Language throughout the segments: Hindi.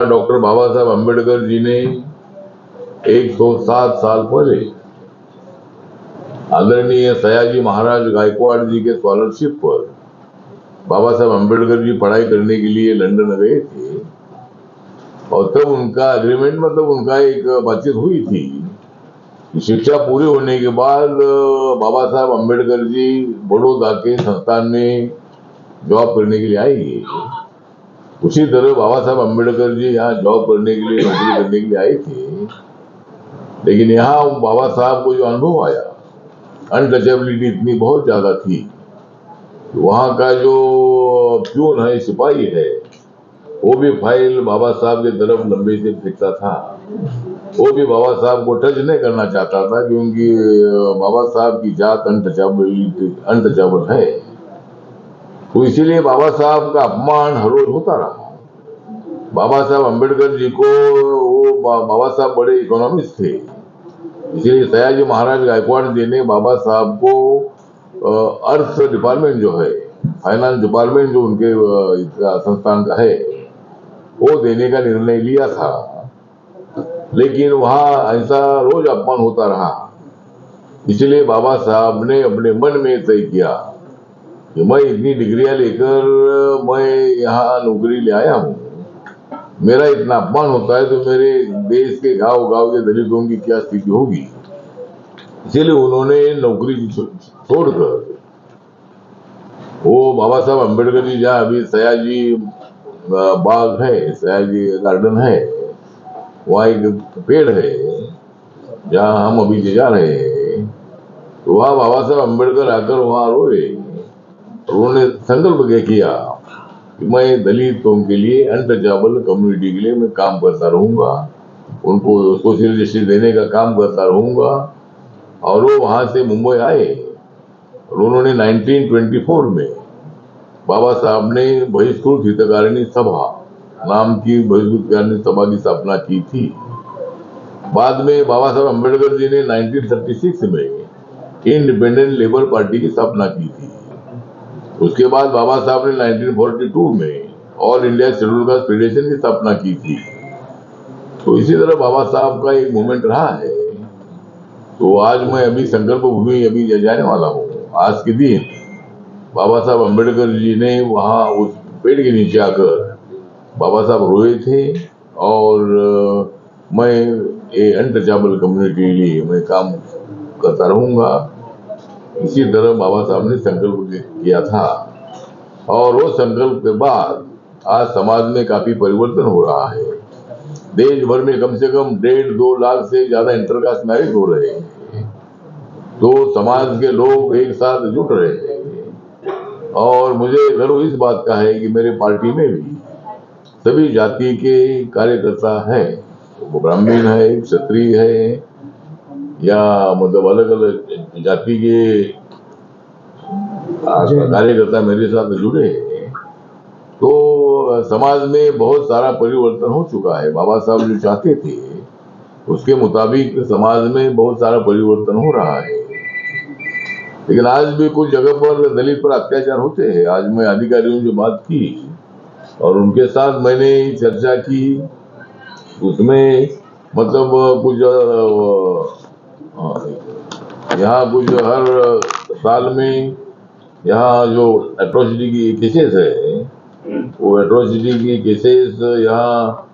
डॉक्टर बाबा साहब अम्बेडकर जी ने 107 साल पहले आदरणीय सयाजी महाराज गायकवाड़ जी के स्कॉलरशिप पर बाबा साहब अम्बेडकर जी पढ़ाई करने के लिए लंदन गए थे। और तब उनका एग्रीमेंट, मतलब उनका एक बातचीत हुई थी कि शिक्षा पूरी होने के बाद बाबा साहब अम्बेडकर जी बड़ौदा के संस्थान में जॉब करने के लिए आएंगे। उसी तरह बाबा साहब अम्बेडकर जी यहाँ जॉब करने के लिए, नौकरी करने के लिए आए थे। लेकिन यहाँ बाबा साहब को जो अनुभव आया, अनटचेबिलिटी इतनी बहुत ज्यादा थी। वहाँ का जो प्यून है, सिपाही है, वो भी फाइल बाबा साहब के तरफ लंबे से फेंकता था। वो भी बाबा साहब को टच नहीं करना चाहता था, क्योंकि बाबा साहब की जात अनटचेबल है। तो इसीलिए बाबा साहब का अपमान हर रोज होता रहा। बाबा साहब अम्बेडकर जी को बाबा साहब बड़े इकोनॉमिस्ट थे, इसीलिए सयाजी महाराज गायकवाड़ जी ने बाबा साहब को अर्थ डिपार्टमेंट जो है, फाइनेंस डिपार्टमेंट जो उनके संस्थान का है, वो देने का निर्णय लिया था। लेकिन वहाँ ऐसा रोज अपमान होता रहा। इसलिए बाबा साहब ने अपने मन में तय किया कि मैं इतनी डिग्रियां लेकर मैं यहाँ नौकरी ले आया हूँ, मेरा इतना अपमान होता है तो मेरे देश के गांव गांव के दलितों की क्या स्थिति होगी। इसीलिए उन्होंने नौकरी छोड़कर वो बाबा साहब अम्बेडकर जी जहाँ अभी सयाजी बाग है, सयाजी गार्डन है, वहाँ एक पेड़ है जहाँ हम अभी जा रहे हैं, तो वहाँ बाबा साहब अम्बेडकर आकर वहाँ रोए। उन्होंने संकल्प किया कि मैं दलितों के लिए, अनटचेबल कम्युनिटी के लिए मैं काम करता रहूंगा, उनको सोशल जस्टिस देने का काम करता रहूंगा। और वो वहां से मुंबई आए और उन्होंने 1924 में बाबा साहब ने बहिष्कृत हितकारिणी सभा नाम की बहिष्कृत सभा की स्थापना की थी। बाद में बाबा साहब अम्बेडकर जी ने 1936 में इंडिपेंडेंट लेबर पार्टी की स्थापना की थी। उसके बाद बाबा साहब ने 1942 में all India schedule caste federation की स्थापना की थी। तो इसी तरह बाबा साहब का एक मूवमेंट रहा है। तो आज मैं अभी संकल्प भूमि अभी जाने वाला हूँ। आज के दिन बाबा साहब अम्बेडकर जी ने वहाँ उस पेड़ के नीचे आकर बाबा साहब रोए थे और मैं ये अनटचेबल कम्युनिटी के लिए मैं काम करता रहूंगा, इसी तरह बाबा साहब ने संकल्प किया था। और वो संकल्प के बाद आज समाज में काफी परिवर्तन हो रहा है। देश भर में कम से कम 1.5-2 लाख से ज्यादा इंटरकास्ट मैरिज हो रहे हैं। तो समाज के लोग एक साथ जुट रहे हैं। और मुझे गर्व इस बात का है कि मेरे पार्टी में भी सभी जाति के कार्यकर्ता हैं, वो ब्राह्मण है, क्षत्रिय है, या मतलब अलग अलग जाति के कार्यकर्ता मेरे साथ जुड़े हैं। तो समाज में बहुत सारा परिवर्तन हो चुका है। बाबा साहब जो चाहते थे उसके मुताबिक समाज में बहुत सारा परिवर्तन हो रहा है। लेकिन आज भी कुछ जगह पर दलित पर अत्याचार होते हैं। आज मैं अधिकारियों से बात की और उनके साथ मैंने चर्चा की, उसमें मतलब कुछ यहाँ कुछ हर साल में यहाँ जो एट्रोसिटी की केसेस है, वो एट्रोसिटी की केसेस यहाँ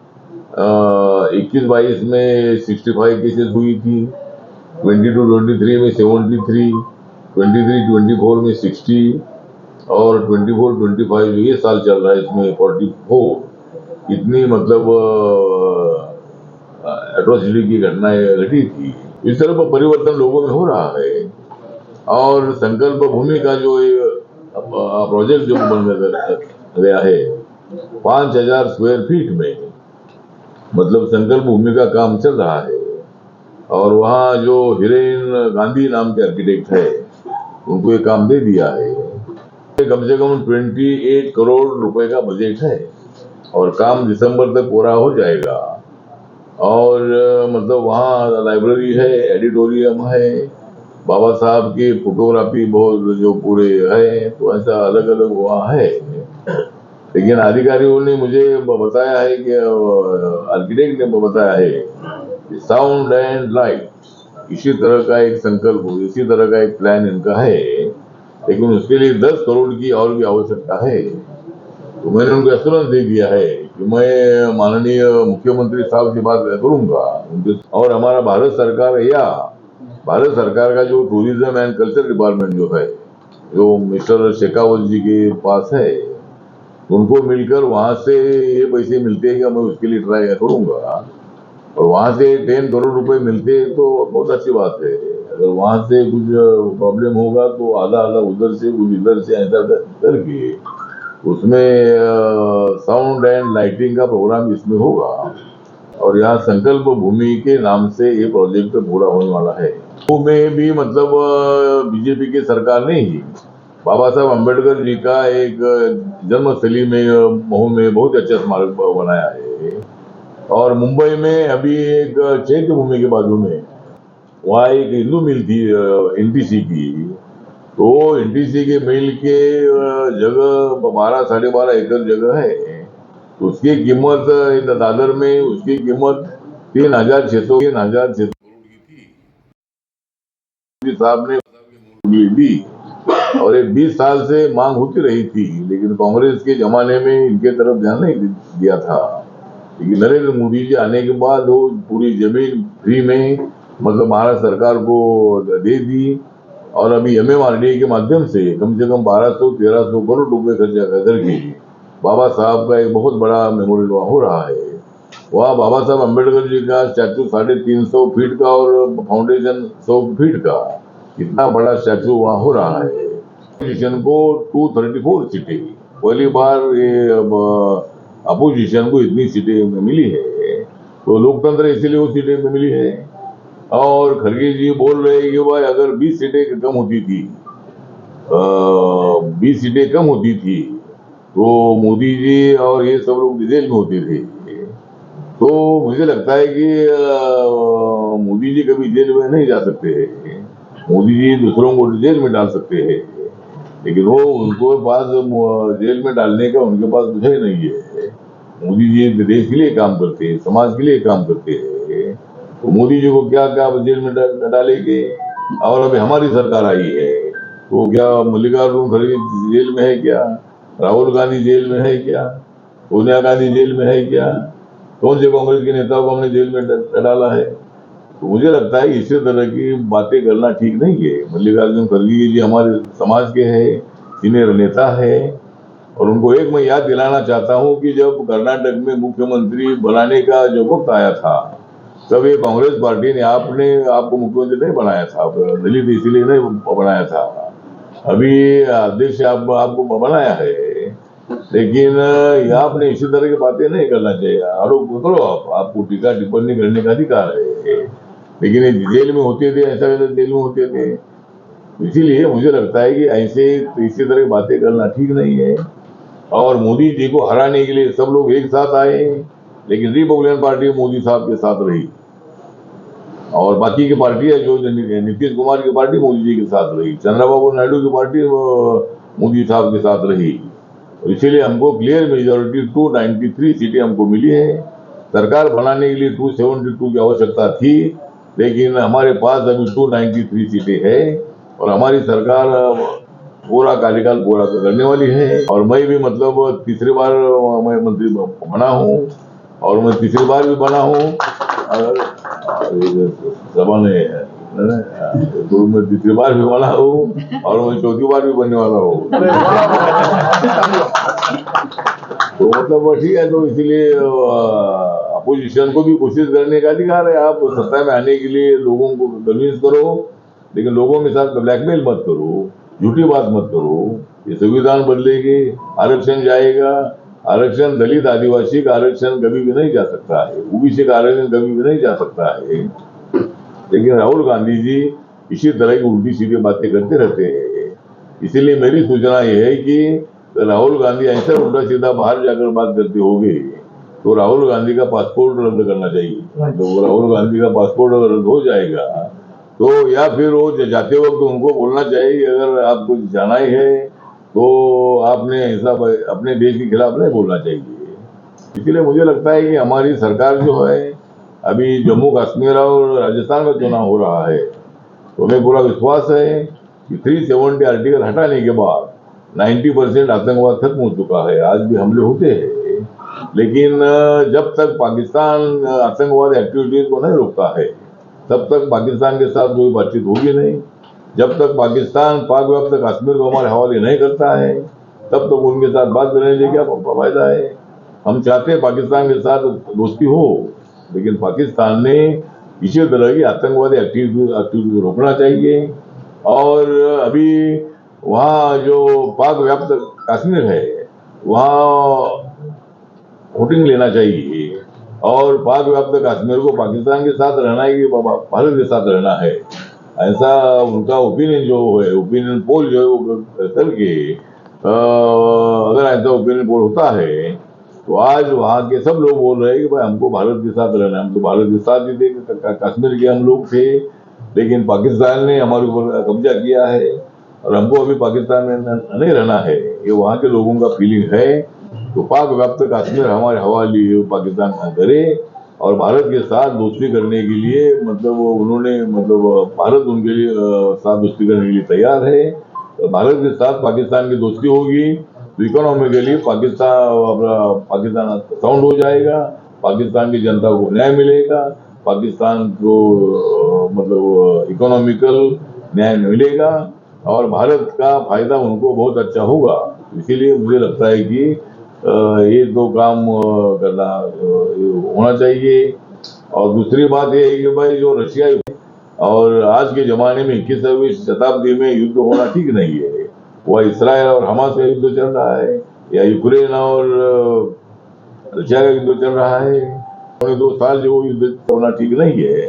21-22 में 65 केसेस हुई थी, 22-23 में 73, 23-24 में 60 और 24-25 जो ये साल चल रहा है इसमें 44 इतनी मतलब एट्रोसिटी की घटनाएं घटी थी। इस तरह का परिवर्तन लोगों में हो रहा है। और संकल्प भूमि का जो प्रोजेक्ट जो बन गया है 5000 स्क्वायर फीट में, मतलब संकल्प भूमि का काम चल रहा है। और वहाँ जो हिरेन गांधी नाम के आर्किटेक्ट है, उनको ये काम दे दिया है। कम से कम 28 करोड़ रुपए का बजट है और काम दिसंबर तक पूरा हो जाएगा। और मतलब वहाँ लाइब्रेरी है, एडिटोरियम है, बाबा साहब की फोटोग्राफी बहुत जो पूरे है, तो ऐसा अलग अलग वहाँ है। लेकिन अधिकारियों ने मुझे बताया है कि आर्किटेक्ट ने बताया है कि साउंड एंड लाइट इसी तरह का एक संकल्प, इसी तरह का एक प्लान इनका है, लेकिन उसके लिए 10 करोड़ की और भी आवश्यकता है। तो मैंने उनको एश्योरेंस दे दिया है कि मैं माननीय मुख्यमंत्री साहब से बात करूंगा और हमारा भारत सरकार का जो टूरिज्म एंड कल्चर डिपार्टमेंट जो है, जो मिस्टर शेखावत जी के पास है, उनको मिलकर वहां से ये पैसे मिलते हैं कि मैं उसके लिए ट्राई करूंगा। और वहां से 10 करोड़ रुपए मिलते हैं तो बहुत अच्छी बात है। अगर वहां से कुछ प्रॉब्लम होगा तो आधा आधा उधर से कुछ इधर से ऐसा करके उसमें साउंड एंड लाइटिंग का प्रोग्राम इसमें होगा। और यहाँ संकल्प भूमि के नाम से ये प्रोजेक्ट पूरा होने वाला है। तो में भी मतलब बीजेपी की सरकार ने ही बाबा साहब अम्बेडकर जी का एक जन्मस्थली में महू में बहुत अच्छा स्मारक बनाया है। और मुंबई में अभी एक चैत्य भूमि के बाजू में वहाँ एक हिंदू मिल थी एनटीसी की। तो एनटीसी के मिल के जगह 12-12.5 एकड़ जगह है। तो उसकी कीमत दादर में उसकी कीमत 3,600 करोड़ की थी। साहब ने दी और एक 20 साल से मांग होती रही थी, लेकिन कांग्रेस के जमाने में इनके तरफ ध्यान नहीं दिया था। लेकिन नरेंद्र मोदी जी आने के बाद वो पूरी जमीन फ्री में मतलब महाराष्ट्र सरकार को दे दी। और अभी MMRDA के माध्यम से कम 1200-1300 करोड़ रुपए खर्चा करके बाबा साहब का एक बहुत बड़ा मेमोरियल वहाँ हो रहा है। वहाँ बाबा साहब अम्बेडकर जी का स्टैचू 350 फीट का और फाउंडेशन 100 फीट का, इतना बड़ा स्टैचू वहाँ हो रहा है। अपोजिशन को 234 सीटें, पहली बार ये अपोजिशन को इतनी सीटें मिली है। तो लोकतंत्र इसीलिए वो सीटें मिली है। और खड़गे जी बोल रहे हैं कि भाई अगर 20 सीटें कम होती थी 20 सीटें कम होती थी तो मोदी जी और ये सब लोग जेल में होते थे। तो मुझे लगता है कि मोदी जी कभी जेल में नहीं जा सकते हैं। मोदी जी दूसरों को जेल में डाल सकते हैं, लेकिन वो उनको पास जेल में डालने का उनके पास कुछ ही नहीं है। मोदी जी देश के लिए काम करते हैं, समाज के लिए काम करते हैं। तो मोदी जी को क्या क्या जेल में डालेंगे। और अभी हमारी सरकार आई है तो क्या मल्लिकार्जुन खड़गे जेल में है क्या, राहुल गांधी जेल में है क्या, सोनिया गांधी जेल में है क्या, कौन से कांग्रेस के नेताओं को हमने जेल में डाला है। तो मुझे लगता है इसी तरह की बातें करना ठीक नहीं है। मल्लिकार्जुन खड़गे जी हमारे समाज के हैं, सीनियर नेता है। और उनको एक मैं याद दिलाना चाहता हूं कि जब कर्नाटक में मुख्यमंत्री बनाने का जो वक्त आया था तब ये कांग्रेस पार्टी ने आपको मुख्यमंत्री नहीं बनाया था, दलित इसीलिए नहीं बनाया था। अभी अध्यक्ष आपको बनाया है, लेकिन आपने इसी तरह की बातें नहीं करना चाहिए। आरोप करो, आपको टीका टिप्पणी करने का अधिकार है, लेकिन ये जेल में होते थे, ऐसा जेल में होते थे। इसीलिए मुझे लगता है कि ऐसे इसी तरह की बातें करना ठीक नहीं है। और मोदी जी को हराने के लिए सब लोग एक साथ आए, लेकिन रिपब्लिकन पार्टी मोदी साहब के साथ रही और बाकी की पार्टियां जो नीतीश कुमार की पार्टी मोदी जी के साथ रही, चंद्रबाबू नायडू की पार्टी मोदी साहब के साथ रही। इसीलिए हमको क्लियर मेजोरिटी 293 सीटें हमको मिली है। सरकार बनाने के लिए 272 की आवश्यकता थी, लेकिन हमारे पास अभी 293 सीटें है और हमारी सरकार पूरा कार्यकाल पूरा करने वाली है। और मैं भी मतलब तीसरी बार मैं मंत्री बना हूँ और मैं तीसरी बार भी बना हूँ। सभा ने तो मैं तीसरी बार भी बना हूँ और मैं चौथी बार भी बनने वाला हूँ। तो मतलब ठीक है। तो इसीलिए अपोजिशन को भी कोशिश करने का अधिकार है। आप सत्ता में आने के लिए लोगों को कन्विंस करो, लेकिन लोगों के साथ ब्लैकमेल मत करो, झूठी बात मत करो। ये संविधान बदलेगी, आरक्षण जाएगा। आरक्षण दलित आदिवासी का आरक्षण कभी भी नहीं जा सकता है, ओबीसी का आरक्षण कभी भी नहीं जा सकता है। लेकिन राहुल गांधी जी इसी तरह की उल्टी सीधी बातें करते रहते हैं। इसीलिए मेरी सूचना यह है कि राहुल गांधी ऐसा उल्टा सीधा बाहर जाकर बात करते होंगे तो राहुल गांधी का पासपोर्ट रद्द करना चाहिए। तो राहुल गांधी का पासपोर्ट अगर रद्द हो जाएगा तो या फिर वो जाते वक्त उनको बोलना चाहिए अगर आपको जाना ही है तो आपने ऐसा अपने देश के खिलाफ नहीं बोलना चाहिए। इसलिए मुझे लगता है कि हमारी सरकार जो है, अभी जम्मू कश्मीर और राजस्थान का चुनाव हो रहा है, तो हमें पूरा विश्वास है कि 370 आर्टिकल हटाने के बाद 90% आतंकवाद खत्म हो चुका है। आज भी हमले होते हैं, लेकिन जब तक पाकिस्तान आतंकवाद एक्टिविटीज को नहीं रोकता है, तब तक पाकिस्तान के साथ कोई बातचीत होगी नहीं। जब तक पाकिस्तान पाक व्याप्त कश्मीर को हमारे हवाले नहीं करता है, तब तक उनके साथ बात करने से क्या फायदा है। हम चाहते हैं पाकिस्तान के साथ दोस्ती हो, लेकिन पाकिस्तान ने इसी तरह की आतंकवादी एक्टिविटी रोकना चाहिए। और अभी वहाँ जो पाक व्याप्त कश्मीर है, वहाँ वोटिंग लेना चाहिए, और पाक व्याप्त कश्मीर को पाकिस्तान के साथ रहना है कि भारत के साथ रहना है, ऐसा उनका ओपिनियन जो है, ओपिनियन पोल जो है वो करके अगर ऐसा ओपिनियन पोल होता है, तो आज वहाँ के सब लोग बोल रहे हैं कि भाई हमको भारत के साथ रहना है। हम तो भारत के साथ ही थे, कश्मीर के हम लोग थे, लेकिन पाकिस्तान ने हमारे ऊपर कब्जा किया है और हमको अभी पाकिस्तान में नहीं रहना है, ये वहाँ के लोगों का फीलिंग है। तो पाक व्याप्त कश्मीर हमारे हवाले पाकिस्तान करे, और भारत के साथ दोस्ती करने के लिए मतलब उन्होंने मतलब भारत उनके लिए साथ दोस्ती करने के लिए तैयार है। तो भारत के साथ पाकिस्तान की दोस्ती होगी तो इकोनॉमिकली पाकिस्तान साउंड हो जाएगा, पाकिस्तान की जनता को न्याय मिलेगा, पाकिस्तान को मतलब इकोनॉमिकल न्याय मिलेगा, और भारत का फायदा उनको बहुत अच्छा होगा। इसीलिए मुझे लगता है कि ये दो काम करना होना चाहिए। और दूसरी बात ये है कि भाई जो रशिया और आज के जमाने में 21वीं शताब्दी में युद्ध होना ठीक नहीं है। वह इसराइल और हमास का युद्ध चल रहा है, या यूक्रेन और रशिया का युद्ध चल रहा है। 2 साल जो युद्ध होना ठीक नहीं है।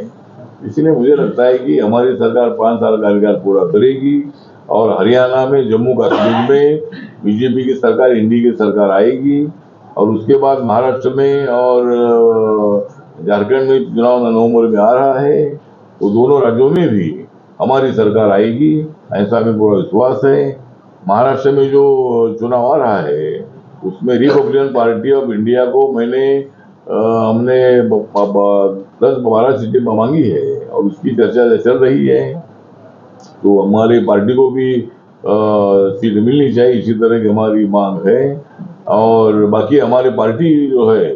इसलिए मुझे लगता है कि हमारी सरकार 5 साल कार्यकाल पूरा करेगी, और हरियाणा में, जम्मू कश्मीर में बीजेपी की सरकार, इंडी की सरकार आएगी, और उसके बाद महाराष्ट्र में और झारखंड में चुनाव नवंबर में आ रहा है, तो दोनों राज्यों में भी हमारी सरकार आएगी, ऐसा हमें पूरा विश्वास है। महाराष्ट्र में जो चुनाव आ रहा है, उसमें रिपब्लिकन पार्टी ऑफ इंडिया को हमने 10-12 सीटें मांगी है, और उसकी चर्चा चल रही है। तो हमारी पार्टी को भी सीट मिलनी चाहिए, इसी तरह की हमारी मांग है। और बाकी हमारी पार्टी जो है,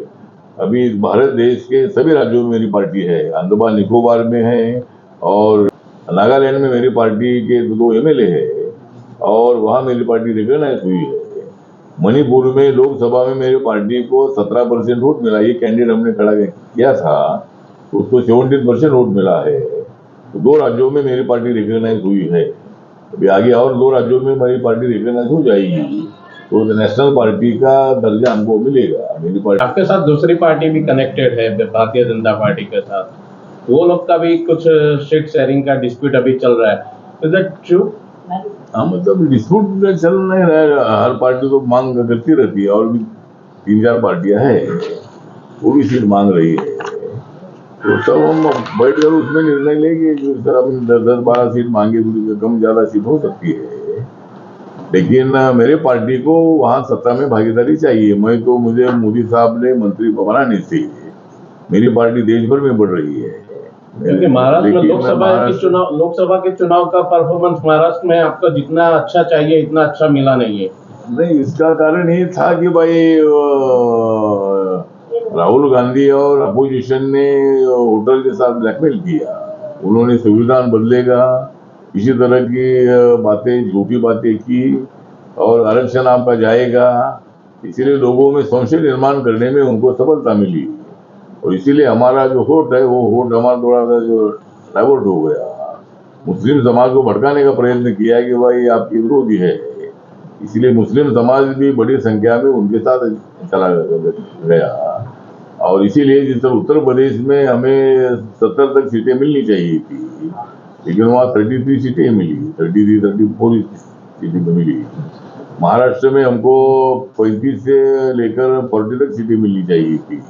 अभी भारत देश के सभी राज्यों में मेरी पार्टी है। अंडमान निकोबार में है, और नागालैंड में मेरी पार्टी के 2 एमएलए है, और वहाँ मेरी पार्टी रिकॉग्नाइज हुई है। मणिपुर में लोकसभा में मेरी पार्टी को 17% वोट मिला। ये कैंडिडेट हमने खड़ा किया था, तो उसको 17% वोट मिला है। तो 2 राज्यों में मेरी पार्टी रिकॉग्नाइज हुई है। अभी आगे और 2 राज्यों में मेरी पार्टी रिकॉग्नाइज हो जाएगी, तो नेशनल पार्टी का दर्जा हमको मिलेगा। मेरी पार्टी आपके साथ दूसरी पार्टी भी कनेक्टेड है, भारतीय जनता पार्टी के साथ, वो लोग का भी कुछ सीट शेयरिंग का डिस्प्यूट अभी चल रहा है। Is that true? हाँ, मतलब डिस्प्यूट चल नहीं रहा है। हर पार्टी तो मांग करती रहती है, और भी 3-4 पार्टियां हैं, वो भी सीट मांग रही है। तो सब हम बैठ कर उसमें निर्णय लेंगे कि सर हम 10-12 सीट मांगे, कम ज्यादा सीट हो सकती है, लेकिन मेरे पार्टी को वहाँ सत्ता में भागीदारी चाहिए। मुझे मोदी साहब ने मंत्री बनाने से मेरी पार्टी देश भर में बढ़ रही है। क्योंकि महाराष्ट्र में लोकसभा के चुनाव का परफॉर्मेंस महाराष्ट्र में आपको जितना अच्छा चाहिए इतना अच्छा मिला नहीं है। नहीं, इसका कारण ये था कि भाई राहुल गांधी और अपोजिशन ने होटल के साथ ब्लैकमेल किया। उन्होंने संविधान बदलेगा, इसी तरह की बातें, झूठी बातें की, और आरक्षण आपका जाएगा। इसीलिए लोगों में संशय निर्माण करने में उनको सफलता मिली, और इसीलिए हमारा जो वोट है, वो वोट हमारा थोड़ा सा जो डाइवर्ट हो गया। मुस्लिम समाज को भड़काने का प्रयत्न किया कि भाई आपकी विरोधी है, इसलिए मुस्लिम समाज भी बड़ी संख्या में उनके साथ चला गया। और इसीलिए जिस तरह उत्तर प्रदेश में हमें 70 तक सीटें मिलनी चाहिए थी, लेकिन वहाँ 33 सीटें मिली, 34 सीटें मिली। महाराष्ट्र में हमको 35 से लेकर 40 तक सीटें मिलनी चाहिए थी,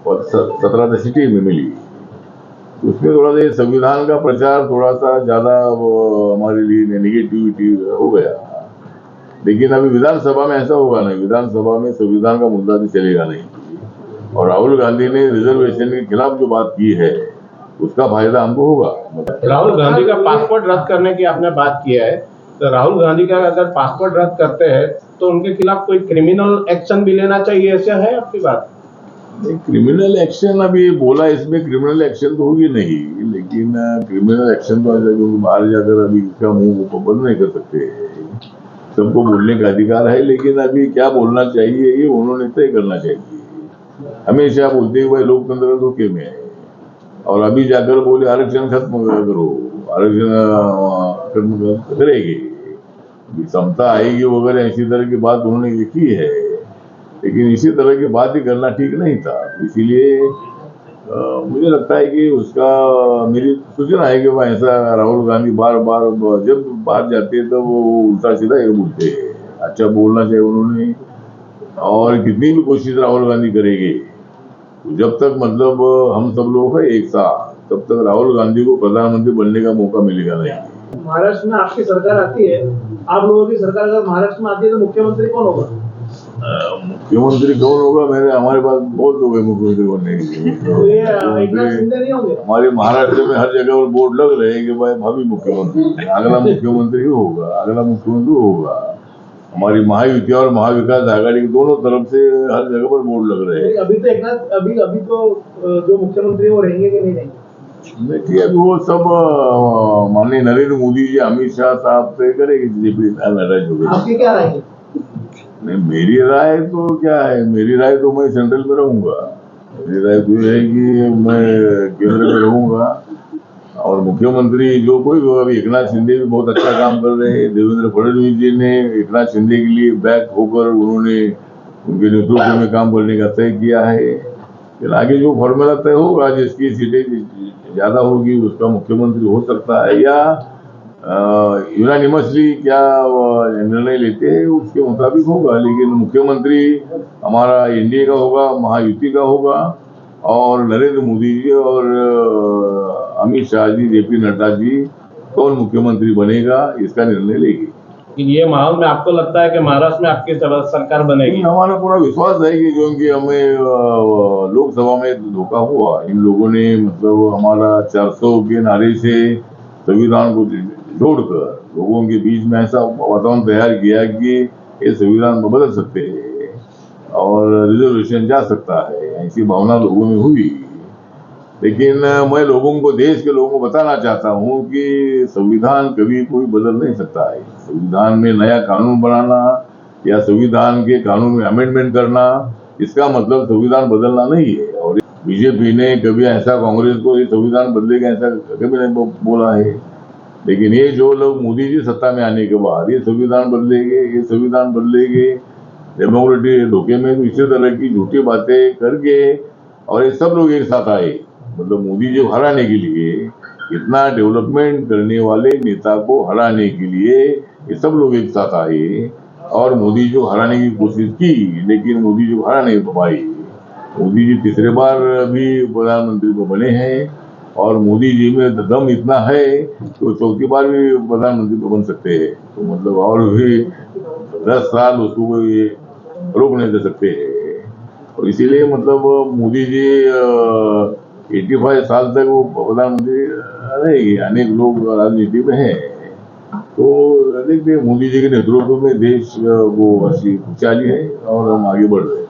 और 17 सीटें में मिली। उसमें थोड़ा सा संविधान का प्रचार थोड़ा सा ज्यादा हमारे लिए नेगेटिविटी हो गया। लेकिन अभी विधानसभा में ऐसा होगा नहीं, विधानसभा में संविधान का मुद्दा तो चलेगा नहीं। और राहुल गांधी ने रिजर्वेशन के खिलाफ जो बात की है उसका फायदा हमको होगा। राहुल गांधी का पासपोर्ट रद्द करने की आपने बात किया है, तो राहुल गांधी का अगर पासपोर्ट रद्द करते हैं तो उनके खिलाफ कोई क्रिमिनल एक्शन भी लेना चाहिए, ऐसा है आपकी बात? क्रिमिनल एक्शन अभी बोला, इसमें क्रिमिनल एक्शन तो होगी नहीं, लेकिन क्रिमिनल एक्शन तो बाहर जाकर अभी इसका मुंह बंद नहीं कर सकते। सबको बोलने का अधिकार है, लेकिन अभी क्या बोलना चाहिए ये उन्होंने तय करना चाहिए। हमेशा बोलते हैं भाई लोकतंत्र धोखे में है, और अभी जाकर बोले आरक्षण खत्म करो, आरक्षण खत्म करेंगे, क्षमता आएगी वगैरह, ऐसी तरह की बात उन्होंने की है, लेकिन इसी तरह की बात ही करना ठीक नहीं था। इसीलिए मुझे लगता है कि उसका, मेरी सूचना है कि वह ऐसा राहुल गांधी बार बार जब बाहर जाते हैं तो वो उल्टा सीधा ये बोलते हैं। अच्छा बोलना चाहिए उन्होंने, और कितनी भी कोशिश राहुल गांधी करेंगे जब तक मतलब हम सब लोग हैं एक साथ, तब तक राहुल गांधी को प्रधानमंत्री बनने का मौका मिलेगा नहीं। महाराष्ट्र में आपकी सरकार आती है, आप लोगों की सरकार अगर महाराष्ट्र में आती है तो मुख्यमंत्री कौन होगा? मुख्यमंत्री कौन होगा? हमारे पास बहुत लोग हैं मुख्यमंत्री बनने के लिए। तो ये एकनाथ शिंदे नहीं होंगे? हमारे महाराष्ट्र में हर जगह पर बोर्ड लग रहे हैं कि भाई भाभी मुख्यमंत्री, अगला मुख्यमंत्री ही होगा, अगला मुख्यमंत्री होगा। हमारी महायुति और महाविकास आघाड़ी के दोनों तरफ से हर जगह पर बोर्ड लग रहे हैं। अभी तो एकनाथ अभी तो जो मुख्यमंत्री वो रहेंगे कि नहीं रहेंगे? देखिए अभी वो सब माननीय नरेंद्र मोदी जी, अमित शाह साहब तय करेंगे बीजेपी नाराज होगी। आपकी क्या राय है? नहीं, मेरी राय तो क्या है, मेरी राय तो मैं सेंट्रल में रहूंगा। मेरी राय तो ये है कि मैं केंद्र में रहूंगा, और मुख्यमंत्री जो कोई होगा, अभी एकनाथ शिंदे भी बहुत अच्छा काम कर रहे हैं। देवेंद्र फडणवीस जी ने एकनाथ शिंदे के लिए बैक होकर उन्होंने उनके नेतृत्व में काम करने का तय किया है। फिर आगे जो फॉर्मूला तय होगा, जिसकी सीटें ज्यादा होगी उसका मुख्यमंत्री हो सकता है, या यूनानिमसली क्या निर्णय लेते हैं उसके मुताबिक होगा। लेकिन मुख्यमंत्री हमारा एनडीए का होगा, महायुति का होगा, और नरेंद्र मोदी जी और अमित शाह जी, जेपी नड्डा जी कौन मुख्यमंत्री बनेगा इसका निर्णय लेगी। ये माहौल में आपको लगता है कि महाराष्ट्र में आपकी सरकार बनेगी? हमारा पूरा विश्वास है कि क्योंकि हमें लोकसभा में धोखा हुआ, इन लोगों ने मतलब हमारा 400 के नारे से संविधान को जोड़कर लोगों के बीच में ऐसा वातावरण तैयार किया कि ये संविधान को बदल सकते हैं और रिजर्वेशन जा सकता है, ऐसी भावना लोगों में हुई। लेकिन मैं लोगों को, देश के लोगों को बताना चाहता हूँ कि संविधान कभी कोई बदल नहीं सकता है। संविधान में नया कानून बनाना या संविधान के कानून में अमेंडमेंट करना, इसका मतलब संविधान बदलना नहीं है। और बीजेपी ने कभी ऐसा कांग्रेस को ये संविधान बदलेगा ऐसा कभी नहीं बोला है। लेकिन ये जो लोग मोदी जी सत्ता में आने के बाद ये संविधान बदलेंगे, ये संविधान बदलेंगे, डेमोक्रेटिक धोखे में तो इसी तरह की झूठी बातें करके, और ये सब लोग एक साथ आए, मतलब मोदी जी को हराने के लिए, इतना डेवलपमेंट करने वाले नेता को हराने के लिए ये सब लोग एक साथ आए और मोदी जी को हराने की कोशिश की, लेकिन मोदी जी को हरा नहीं पाई। मोदी जी तीसरे बार भी प्रधानमंत्री को बने हैं, और मोदी जी में दम इतना है कि वो चौथी बार भी प्रधानमंत्री को बन सकते हैं। तो मतलब और भी 10 साल उसको कोई रोक नहीं दे सकते हैं। और इसीलिए मतलब मोदी जी 85 साल तक वो प्रधानमंत्री रहेगी। अनेक लोग राजनीति में हैं, तो देखते मोदी जी के नेतृत्व में देश वो अच्छी खुशहाली है और हम आगे बढ़ रहे हैं।